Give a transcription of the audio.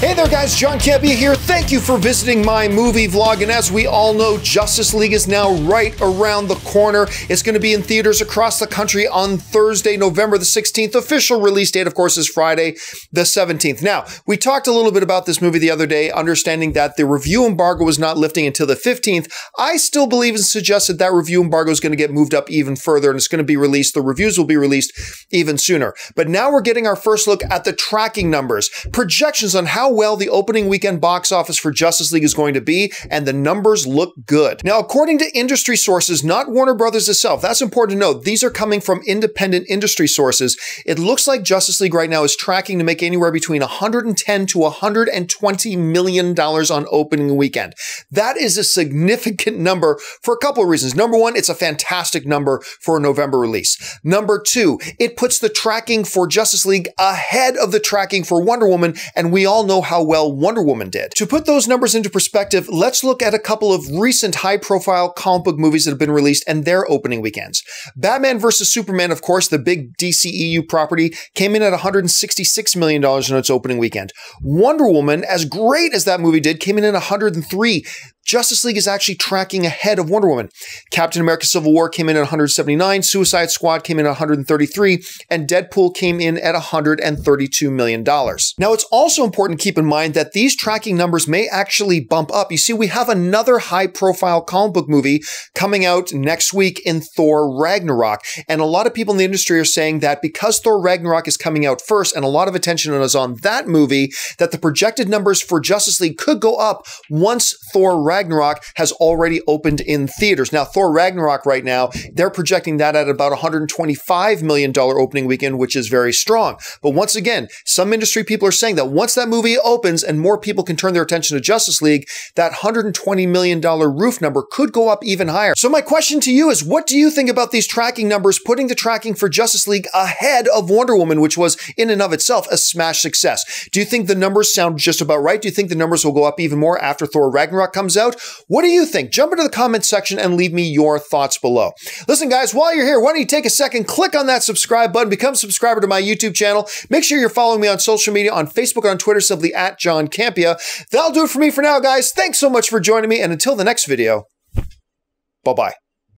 Hey there guys, John Campea here. Thank you for visiting my movie vlog, and as we all know, Justice League is now right around the corner. It's going to be in theaters across the country on Thursday, November the 16th. Official release date, of course, is Friday the 17th. Now, we talked a little bit about this movie the other day, understanding that the review embargo was not lifting until the 15th. I still believe and suggest that that review embargo is going to get moved up even further, and it's going to be released. The reviews will be released even sooner. But now we're getting our first look at the tracking numbers, projections on how well the opening weekend box office for Justice League is going to be, and the numbers look good. Now, according to industry sources, not Warner Brothers itself, that's important to note, these are coming from independent industry sources, it looks like Justice League right now is tracking to make anywhere between $110 to $120 million on opening weekend. That is a significant number for a couple of reasons. Number one, it's a fantastic number for a November release. Number two, it puts the tracking for Justice League ahead of the tracking for Wonder Woman, and we all know how well Wonder Woman did. To put those numbers into perspective, let's look at a couple of recent high-profile comic book movies that have been released and their opening weekends. Batman vs. Superman, of course, the big DCEU property, came in at $166 million in its opening weekend. Wonder Woman, as great as that movie did, came in at $103. Justice League is actually tracking ahead of Wonder Woman. Captain America Civil War came in at 179, Suicide Squad came in at 133, and Deadpool came in at $132 million. Now, it's also important to keep in mind that these tracking numbers may actually bump up. You see, we have another high-profile comic book movie coming out next week in Thor Ragnarok, and a lot of people in the industry are saying that because Thor Ragnarok is coming out first and a lot of attention is on that movie, that the projected numbers for Justice League could go up once Thor Ragnarok has already opened in theaters. Now, Thor Ragnarok right now, they're projecting that at about $125 million opening weekend, which is very strong. But once again, some industry people are saying that once that movie opens and more people can turn their attention to Justice League, that $120 million roof number could go up even higher. So my question to you is, what do you think about these tracking numbers, putting the tracking for Justice League ahead of Wonder Woman, which was in and of itself a smash success? Do you think the numbers sound just about right? Do you think the numbers will go up even more after Thor Ragnarok comes out? What do you think? Jump into the comments section and leave me your thoughts below. Listen, guys, while you're here, why don't you take a second, click on that subscribe button, become a subscriber to my YouTube channel. Make sure you're following me on social media, on Facebook and on Twitter, simply at John Campea. That'll do it for me for now, guys. Thanks so much for joining me, and until the next video, bye-bye.